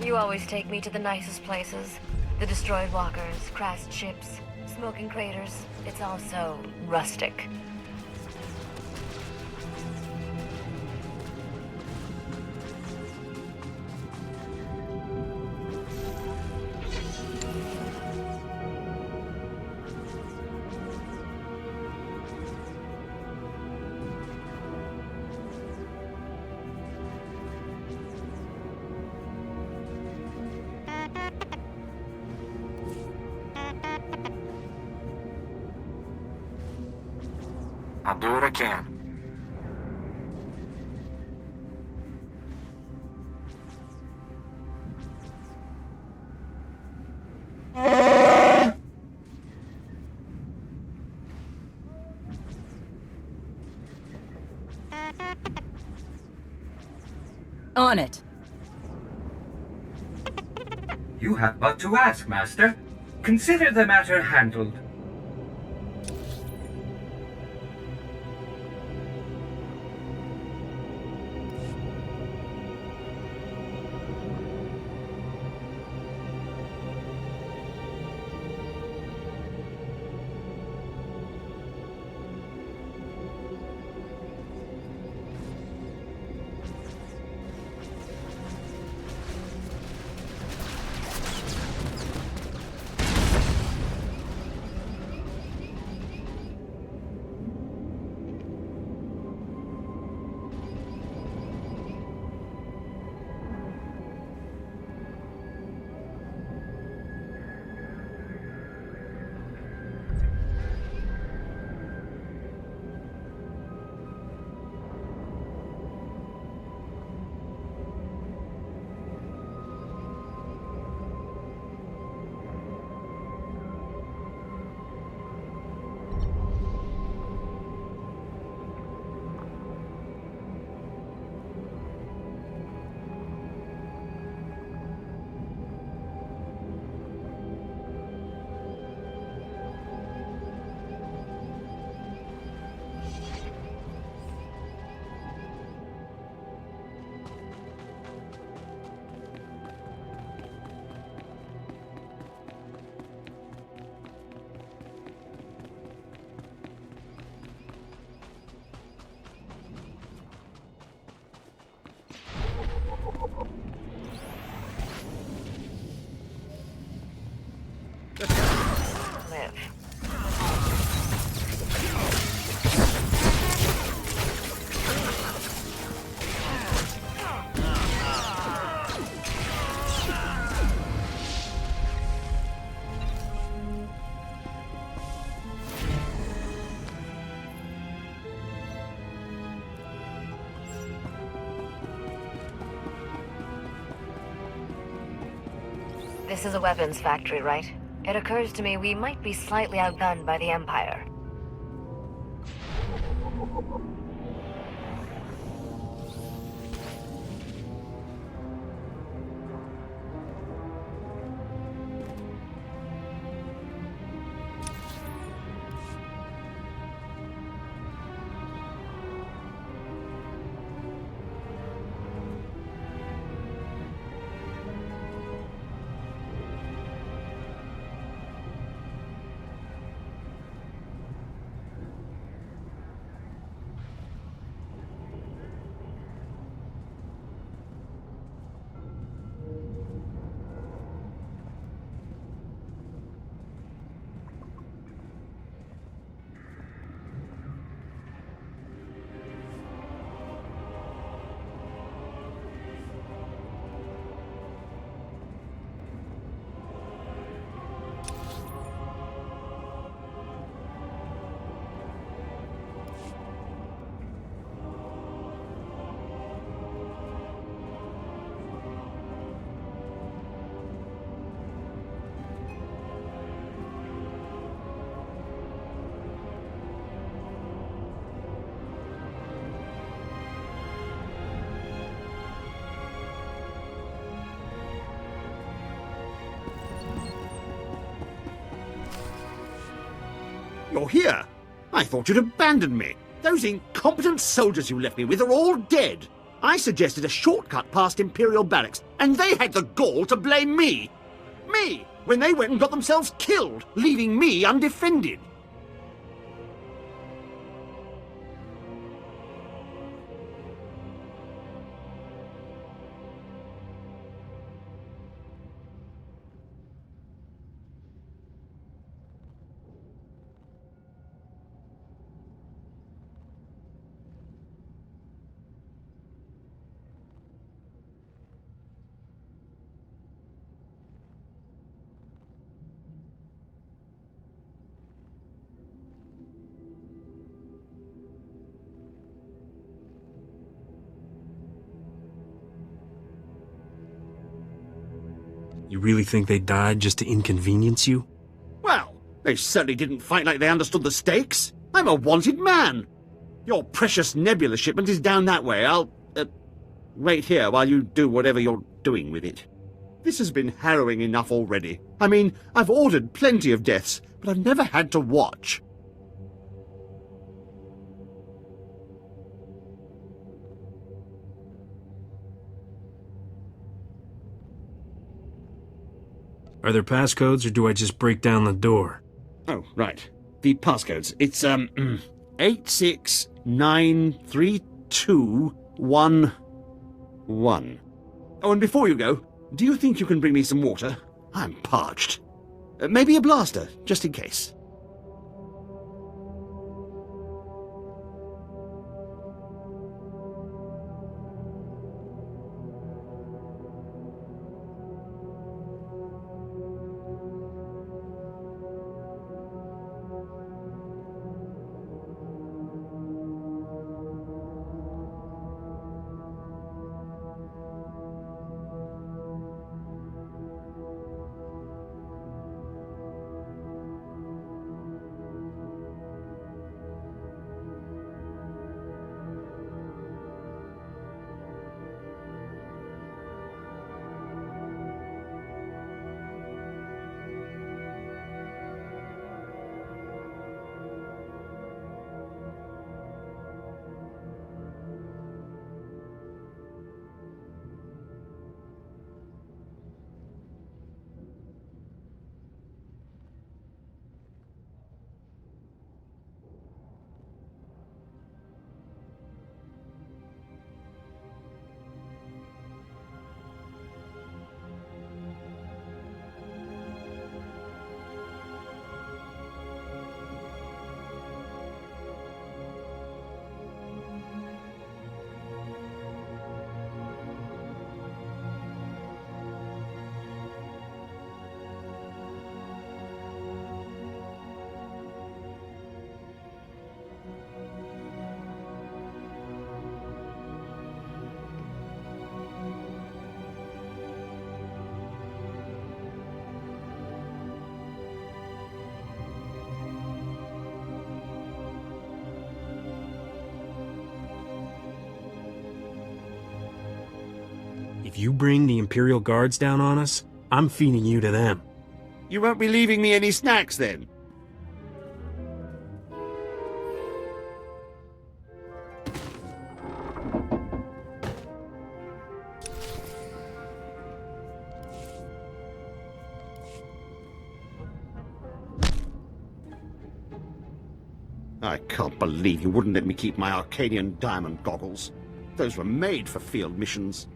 You always take me to the nicest places. The destroyed walkers, crashed ships, smoking craters. It's all so rustic. I'll do what I can. On it. You have but to ask, Master. Consider the matter handled. Live. This is a weapons factory, right? It occurs to me we might be slightly outgunned by the Empire. You're here? I thought you'd abandoned me. Those incompetent soldiers you left me with are all dead. I suggested a shortcut past Imperial Barracks, and they had the gall to blame me! Me! When they went and got themselves killed, leaving me undefended! You really think they died just to inconvenience you? Well, they certainly didn't fight like they understood the stakes. I'm a wanted man. Your precious nebula shipment is down that way. I'll, wait here while you do whatever you're doing with it. This has been harrowing enough already. I mean, I've ordered plenty of deaths, but I've never had to watch. Are there passcodes, or do I just break down the door? Oh, right. The passcodes. It's, 86932111. Oh, and before you go, do you think you can bring me some water? I'm parched. Maybe a blaster, just in case. If you bring the Imperial Guards down on us, I'm feeding you to them. You won't be leaving me any snacks, then? I can't believe you wouldn't let me keep my Arcadian diamond goggles. Those were made for field missions.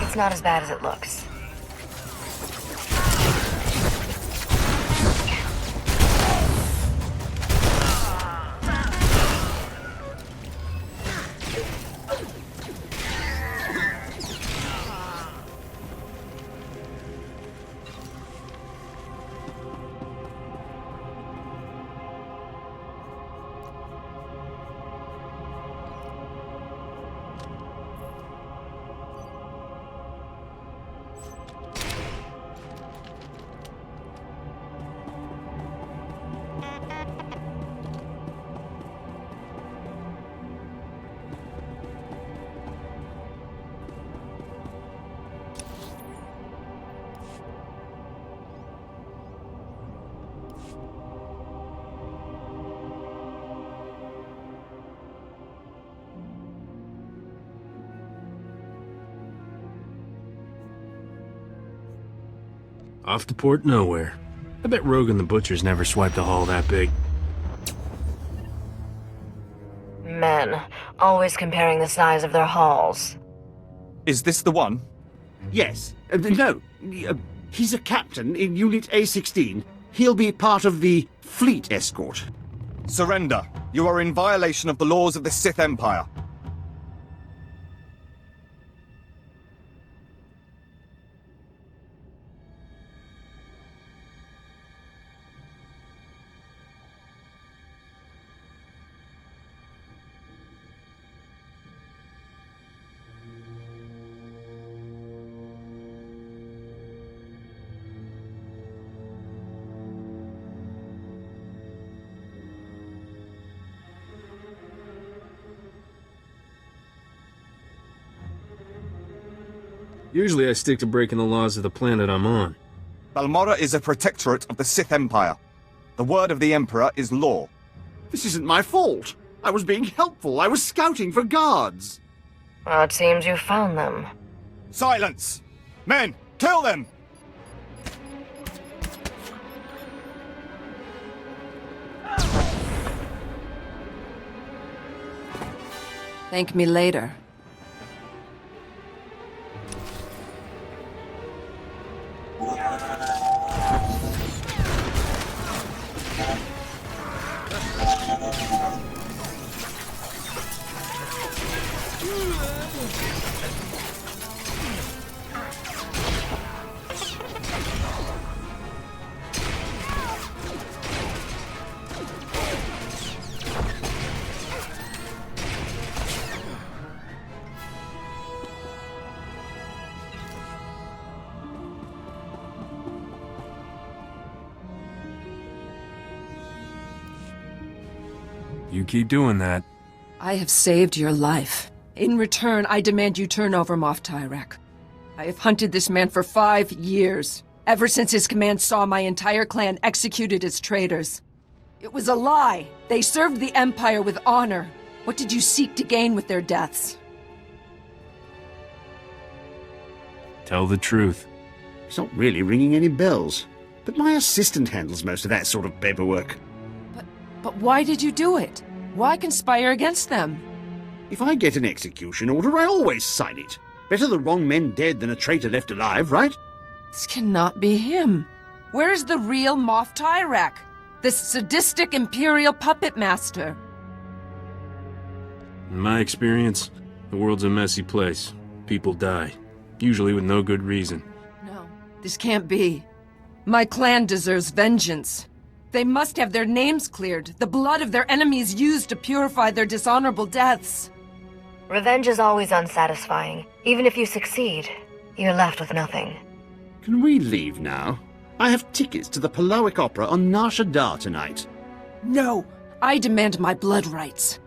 It's not as bad as it looks. Off to port nowhere. I bet Rogan the Butcher's never swiped a haul that big. Men, always comparing the size of their hauls. Is this the one? Yes. No. He's a captain in Unit A16. He'll be part of the fleet escort. Surrender. You are in violation of the laws of the Sith Empire. Usually I stick to breaking the laws of the planet I'm on. Balmorra is a protectorate of the Sith Empire. The word of the Emperor is law. This isn't my fault. I was being helpful. I was scouting for guards. Well, it seems you found them. Silence! Men, kill them! Thank me later. You keep doing that. I have saved your life. In return, I demand you turn over Moff Tyrek. I have hunted this man for 5 years, ever since his command saw my entire clan executed as traitors. It was a lie. They served the Empire with honor. What did you seek to gain with their deaths? Tell the truth. It's not really ringing any bells. But my assistant handles most of that sort of paperwork. But why did you do it? Why conspire against them? If I get an execution order, I always sign it. Better the wrong men dead than a traitor left alive, right? This cannot be him. Where is the real Moff Tyrek? This sadistic Imperial puppet master? In my experience, the world's a messy place. People die. Usually with no good reason. No, this can't be. My clan deserves vengeance. They must have their names cleared, the blood of their enemies used to purify their dishonorable deaths. Revenge is always unsatisfying. Even if you succeed, you're left with nothing. Can we leave now? I have tickets to the Paloic Opera on Nar Shaddaa tonight. No, I demand my blood rights.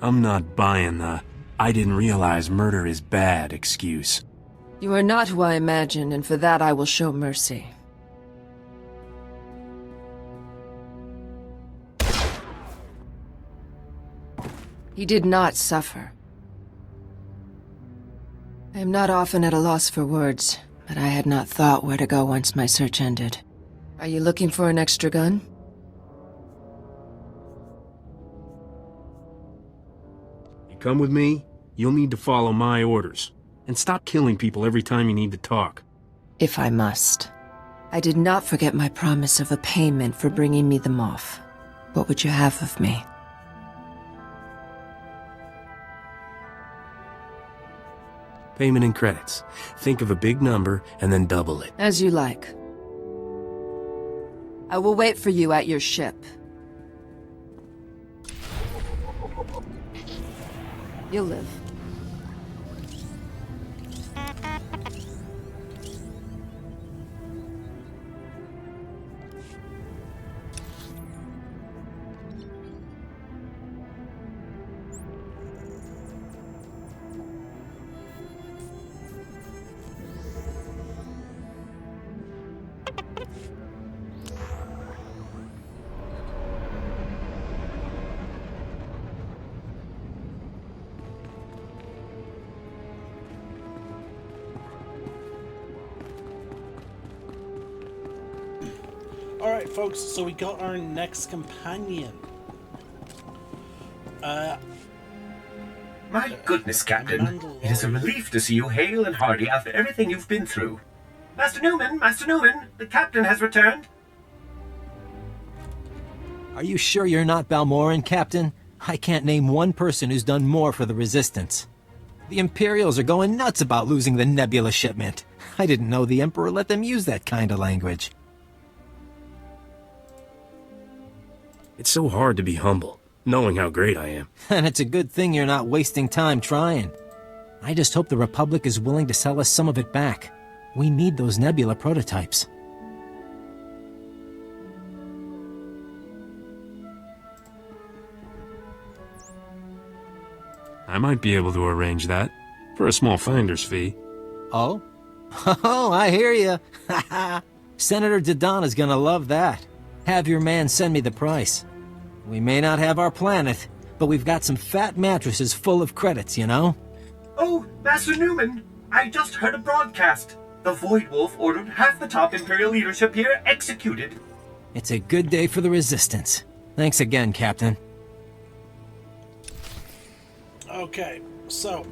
I'm not buying the "I didn't realize murder is bad" excuse. You are not who I imagine, and for that I will show mercy. He did not suffer. I am not often at a loss for words, but I had not thought where to go once my search ended. Are you looking for an extra gun? You come with me, you'll need to follow my orders. And stop killing people every time you need to talk. If I must. I did not forget my promise of a payment for bringing me them off. What would you have of me? Payment in credits. Think of a big number and then double it. As you like. I will wait for you at your ship. You'll live. Alright, folks, so we got our next companion. My goodness, Captain. It is a relief to see you hale and hearty after everything you've been through. Master Newman, the Captain has returned. Are you sure you're not Balmoran, Captain? I can't name one person who's done more for the Resistance. The Imperials are going nuts about losing the Nebula shipment. I didn't know the Emperor let them use that kind of language. It's so hard to be humble, knowing how great I am. And it's a good thing you're not wasting time trying. I just hope the Republic is willing to sell us some of it back. We need those Nebula prototypes. I might be able to arrange that, for a small finder's fee. Oh? Oh, I hear you. Senator Dodonna's gonna love that. Have your man send me the price. We may not have our planet, but we've got some fat mattresses full of credits, you know? Oh, Master Newman, I just heard a broadcast. The Void Wolf ordered half the top Imperial leadership here executed. It's a good day for the Resistance. Thanks again, Captain. Okay, so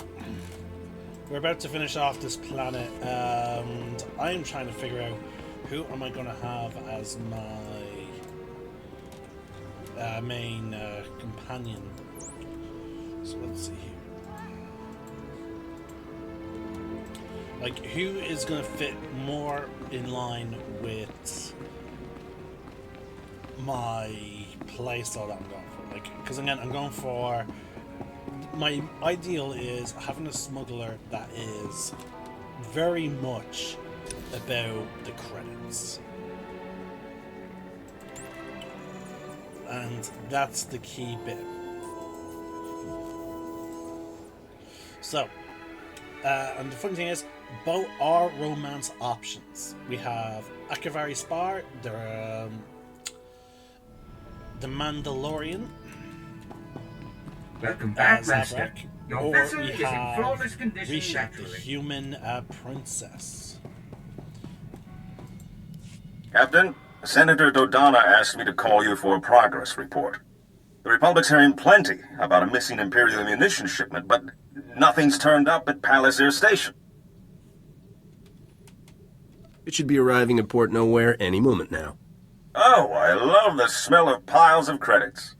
we're about to finish off this planet, and I'm trying to figure out who am I going to have as my main companion. So let's see here. Like, who is going to fit more in line with my playstyle that I'm going for? Like, because again, I'm going for... My ideal is having a smuggler that is very much about the credits. And that's the key bit. So, and the funny thing is, both are romance options. We have Akavari Spar, the Mandalorian. Welcome back, Master. Your Or vessel we is in have flawless condition Risha, the naturally. human princess. Captain, Senator Dodonna asked me to call you for a progress report. The Republic's hearing plenty about a missing Imperial ammunition shipment, but nothing's turned up at Palace Air Station. It should be arriving at Port Nowhere any moment now. Oh, I love the smell of piles of credits.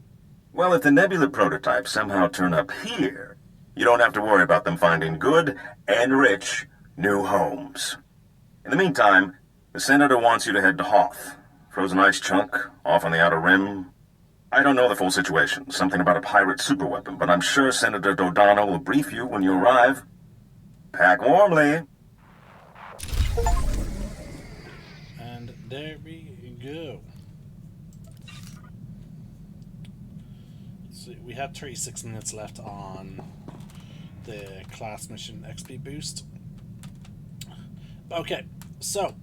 Well, if the Nebula prototypes somehow turn up here, you don't have to worry about them finding good and rich new homes. In the meantime, the Senator wants you to head to Hoth. Frozen ice chunk, off on the outer rim. I don't know the full situation, something about a pirate superweapon, but I'm sure Senator Dodonna will brief you when you arrive. Pack warmly. And there we go. So we had 36 minutes left on the class mission XP boost. Okay, so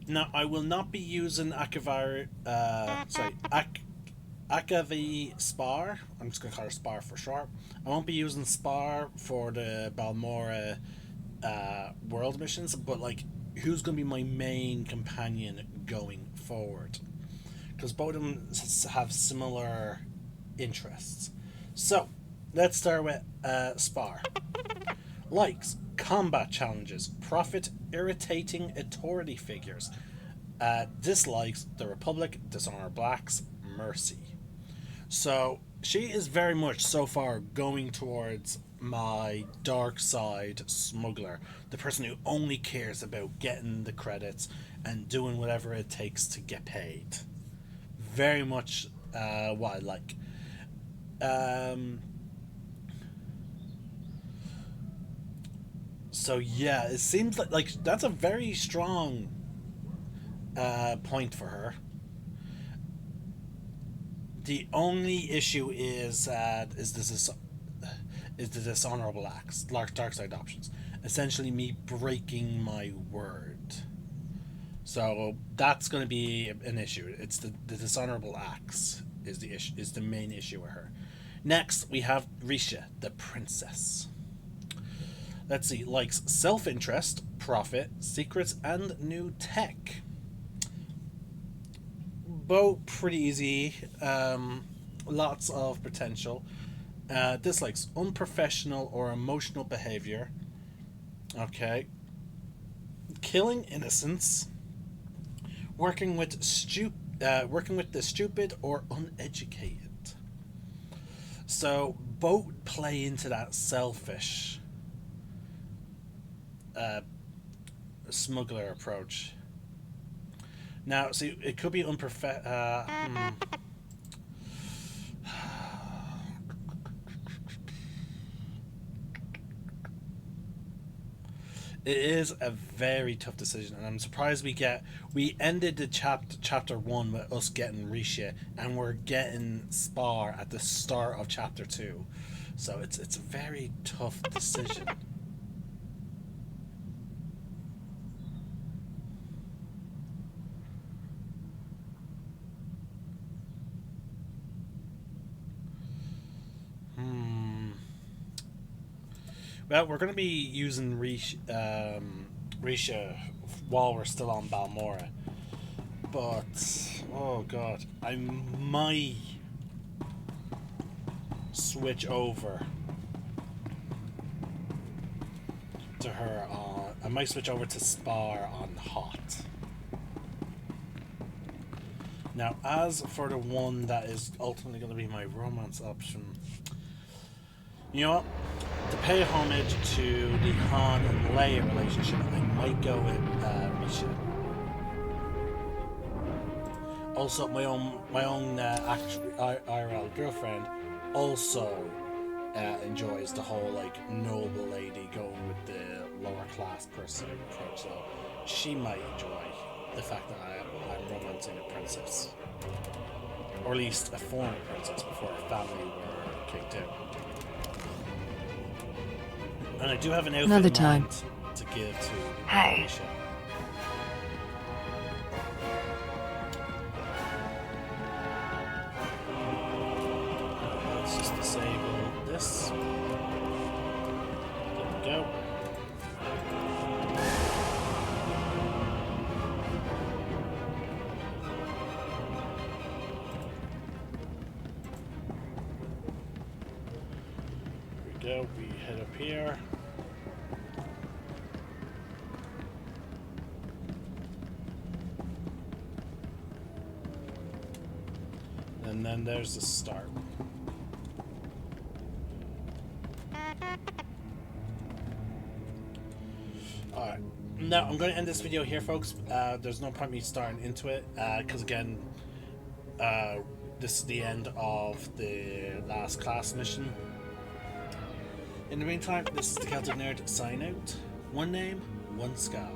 now I will not be using Akavari Spar. I'm just gonna call her Spar for short. I won't be using Spar for the Balmora world missions, but like, who's gonna be my main companion going forward? Because both of them have similar interests. So, let's start with Spar. Likes combat challenges, profit irritating authority figures. Dislikes the Republic, dishonor blacks, mercy. So, she is very much so far going towards my dark side smuggler, the person who only cares about getting the credits and doing whatever it takes to get paid. Very much what I like. So yeah, it seems like that's a very strong point for her. The only issue is the dishonorable acts, dark side options. Essentially, me breaking my word. So that's going to be an issue. It's the dishonorable acts is the issue, is the main issue with her. Next, we have Risha, the princess. Let's see, likes self-interest, profit, secrets, and new tech. Both pretty easy. Lots of potential. Dislikes unprofessional or emotional behavior. Okay. Killing innocents. Working with the stupid or uneducated. So both play into that selfish smuggler approach. Now, see, it could be It is a very tough decision, and I'm surprised we ended the chapter 1 with us getting Risha, and we're getting Spar at the start of chapter 2. So it's a very tough decision. Well, we're going to be using Risha while we're still on Balmora. But, oh god, I might switch over to her on... I might switch over to Spar on Hot. Now, as for the one that is ultimately going to be my romance option... You know what? To pay homage to the Han and Leia relationship, I might go with Risha. Also, my own IRL girlfriend also enjoys the whole like noble lady going with the lower class person approach. So she might enjoy the fact that I'm romancing a princess, or at least a former princess before her family were kicked out. And I do have an outfit Another time to give to Hey. Risha. Let's just disable this. There we go. There we go. We head up here. And then there's the start. Alright, now I'm going to end this video here, folks. There's no point me starting into it, because again, this is the end of the last class mission. In the meantime, this is the Celtic Nerd sign out. One name, one sky.